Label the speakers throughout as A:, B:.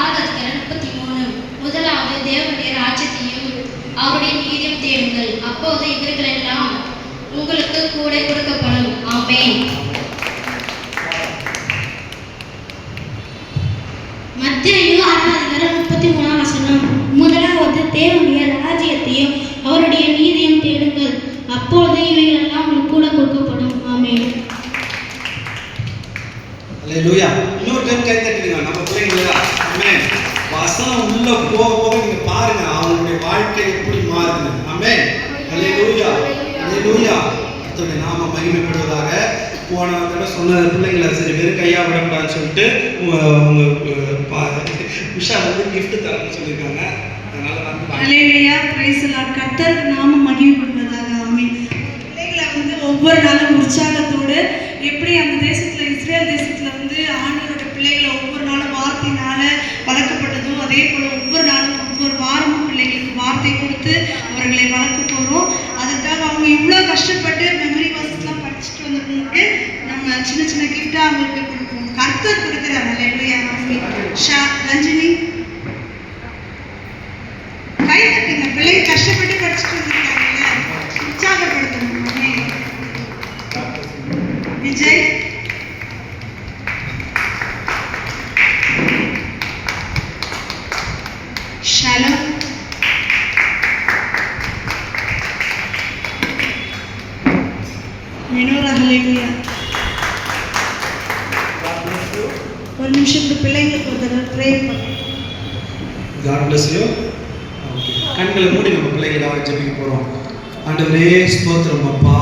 A: 6:33 முதலாவது தேவனுடைய ராஜ்யத்தையும் அவருடைய நீதியும் தேடுங்கள், அப்போது இவர்களெல்லாம் உங்களுக்கு கூட கொடுக்கப்படும். ஆமென்.
B: மத்தேயு 6:33 முதலாவது தேவனுடைய ராஜ்யத்தையும் அவருடைய நீதியும் தேடுங்கள், அப்பொழுது இவைகளெல்லாம் உங்களுக்கு கூட கொடுக்கப்படும். ஆமென்.
C: அல்லேலூயா. இன்னொரு டைம் கை தட்டுங்க நம்ம பிள்ளைங்களா. ஆமென். வசனம் உள்ள போக போக நீங்க பாருங்க அவங்களுடைய வாழ்க்கை எப்படி மாறுது. ஆமென். அல்லேலூயா. அல்லேலூயா. கர்த்தருடைய நாமம் மகிமைப்படுவதாக. போன தடவை சொன்ன பிள்ளைங்களை சரி வெறும் கையா விடக்கூடாதுன்னு சொல்லிட்டு உஷா வந்து கிஃப்ட் தரணும்னு சொல்லியிருக்காங்க. அதனால வந்து
D: அல்லேலூயா. Praise the Lord. கர்த்தருக்கு நாமம் மகிமைப்படுவதாக. ஆமென். பிள்ளைகளை வந்து ஒவ்வொரு நாளும் உற்சாகத்தோடு எப்படி அந்த தேசத்துல இஸ்ரேல் தேசத்துல வந்து ஆண்டவரோட பிள்ளைகளை ஒவ்வொரு நாளும் வார்த்தையினால வளர்க்கப்பட்டதோ அதே போல ஒவ்வொரு நாளும் ஒவ்வொரு வாரமும் பிள்ளைகளுக்கு வார்த்தை கொடுத்து அவர்களை வளர்க்க போறோம். அதுக்காக அவங்க இவ்வளோ கஷ்டப்பட்டு மெமரி வர்சஸ்லாம் படிச்சுட்டு வந்தவங்களுக்கு நம்ம சின்ன சின்ன கிஃப்டா அவங்களுக்கு கொடுப்போம். கர்த்தர் கொடுக்குறாரு. அல்லேலூயா. ஷா ரஞ்சினி கை தட்டுங்க. பிள்ளைங்க கஷ்டப்பட்டு படிச்சுட்டு வந்திருக்காங்கல்ல, உற்சாகப்படுத்தணும். விஜய் ஷாலோ வினோரா. அல்லேலூயா. ஒரு நிமிஷம் இந்த பிள்ளைங்களுக்கு ஒரு தடவை ப்ரே பண்ணுங்க.
C: God bless you. கண்களை மூடி நம்ம பிள்ளைகளாக ஜெபிக்க போறோம். ஆண்டவரே ஸ்தோத்திரம் அப்பா.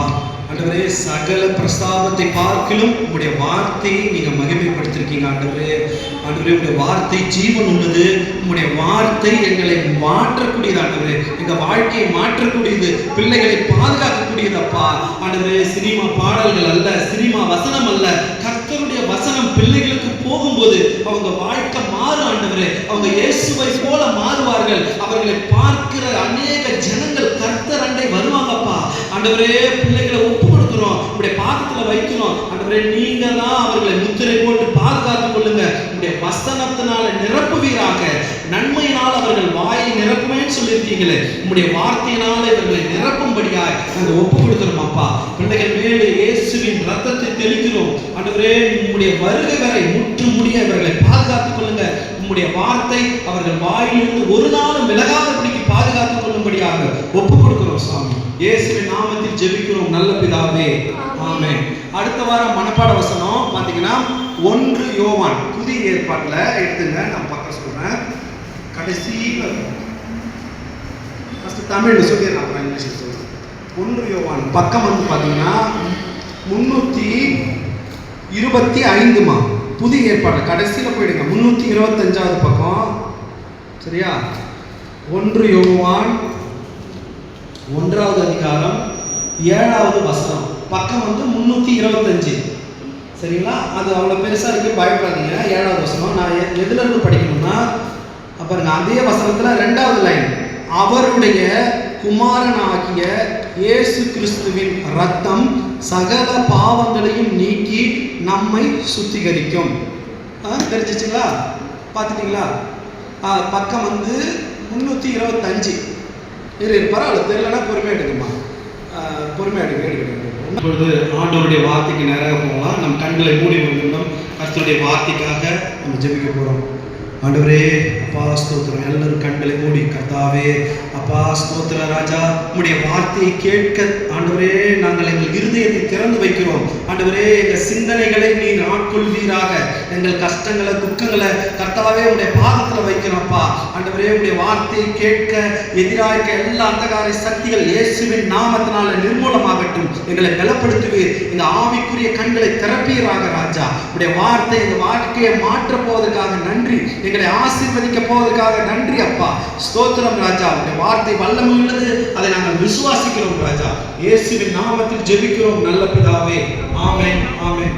C: ஆண்டவரே சகல பிரஸ்தாபத்தை பார்க்கிலும் உங்களுடைய வார்த்தையை நீங்க மகிமைப்படுத்திருக்கீங்க. ஆண்டவரே ஆண்டவரே உங்களுடைய வார்த்தை ஜீவன் உள்ளது. உங்களுடைய வார்த்தை எங்களை மாற்றக்கூடியது. ஆண்டவரே எங்க வாழ்க்கையை மாற்றக்கூடியது, பிள்ளைகளை பாதுகாக்கக்கூடியது அப்பா. ஆண்டவரே சினிமா பாடல்கள் அல்ல, சினிமா வசனம் அல்ல, கர்த்தருடைய வசனம் பிள்ளைகளுக்கு போகும்போது அவங்க வாழ்க்கை மாறும். ஆண்டவரே அவங்க இயேசுவை போல மாறுவார்கள். அவர்களை பார்க்கிற அநேக ஜனங்கள் கர்த்தர் அண்டை வருவாங்கப்பா. ஆண்டவரே பிள்ளைகளை ஒப்பு கொடுக்கிறோம், உங்களுடைய பாதத்துல வைக்கிறோம். ஆண்டவரே நீங்க தான் அவர்களை முத்திரை போட்டு பாதுகாத்துக் கொள்ளுங்க. உங்களுடைய வசனத்தினால நிரப்புவீராக. நன்மையினால் அவர்கள் வாயை நிரப்புவேன்னு சொல்லியிருக்கீங்களே, உங்களுடைய வார்த்தையினால இவர்களை நிரப்பும்படியாய் நாங்கள் ஒப்பு கொடுக்கிறோம் அப்பா. பிள்ளைகள் மேலே இயேசுவின் ரத்தத்தை தெளிக்கிறோம். ஆண்டவரே உங்களுடைய வருகை வரை முற்று முடிய இவர்களை பாதுகாத்துக் கொள்ளுங்க. உங்களுடைய வார்த்தை அவர்கள் வாயிலிருந்து ஒரு நாளும் விலகாதபடிக்கு பாதுகாத்துக் கொள்ளும்படியாக ஒப்பு கொடுக்கிறோம் சாமி. இயேசுவின் நாமத்தில் ஜெபிக்கிறோம் நல்ல பிதாவே. ஆமென். அடுத்த வாரம் மனப்பாட வசனம் பாத்தீங்கன்னா 1 யோவான் புதிய ஏற்பாட்டுல எடுத்துங்க. நான் பக்கம் சொல்றேன். கடைசியில் தமிழ்ல சொல்லிடுறேன், இங்கிலீஷ்ல சொல்றேன். 1 யோவான் பக்கம் வந்து பாத்தீங்கன்னா 325 புதிய ஏற்பாடு கடைசியில போயிடுங்க. 325வது பக்கம். சரியா? 1 யோவான் 1வது அதிகாரம் 7வது வசனம் பக்கம் வந்து 325. சரிங்களா? அது அவ்வளோ பெருசாக இருக்கு, பயப்படாதீங்க. 7வது வசனம் நான் எதுல இருந்து படிக்கணும்னா பாருங்க, அதே வசனத்தில் 2வது லைன், அவருடைய குமாரனாகிய இயேசு கிறிஸ்துவின் ரத்தம் சகல பாவங்களையும் நீக்கி நம்மை சுத்திகரிக்கும். தெரிஞ்சிச்சுங்களா? பார்த்துட்டீங்களா? பக்கம் வந்து 325. பரவாயில்ல, தெரியலன்னா பொறுமையாக எடுக்குமா, பொறுமையாக எடுக்க. இப்பொழுது ஆண்டவருடைய வார்த்தைக்கு நேராக போகலாம். நம் கண்களை மூடி கொண்டிருந்தோம். கர்த்தருடைய வார்த்தைக்காக நம்ம ஜெபிக்க போகிறோம். ஆண்டவரே அப்பா ஸ்தோத்திரம். எல்லாரும் கண்களை மூடி. கர்த்தாவே அப்பா ஸ்தோத்திர ராஜா, உம்முடைய வார்த்தையை கேட்க ஆண்டவரே நாங்கள் எங்கள் இருதயத்தை திறந்து வைக்கிறோம். ஆண்டவரே எங்கள் சிந்தனைகளை நீர் ஆட்கொள்வீராக. எங்கள் கஷ்டங்களை துக்கங்களை கர்த்தாவே உடைய பாதத்தில் வைக்கிறோம்ப்பா. ஆண்டவரே உடைய வார்த்தையை கேட்க எதிராக எல்லா அந்தகார சக்திகள் இயேசுவின் நாமத்தினால நிர்மூலமாகட்டும். எங்களை பலப்படுத்துவீர். எங்க ஆவிக்குரிய கண்களை திறப்பீராக ராஜா. உடைய வார்த்தை எங்கள் வாழ்க்கையை மாற்ற போவதற்காக நன்றி. எங்களை ஆசீர்வதிக்க போவதற்காக நன்றி அப்பா. ஸ்தோத்திரம் ராஜா. உடைய வார்த்தை வல்லமை உள்ளது, அதை நாங்கள் விசுவாசிக்கிறோம் ராஜா. இயேசுவின் நாமத்தில் ஜெபிக்கிறோம் நல்ல பிதாவே. ஆமென். ஆமென்.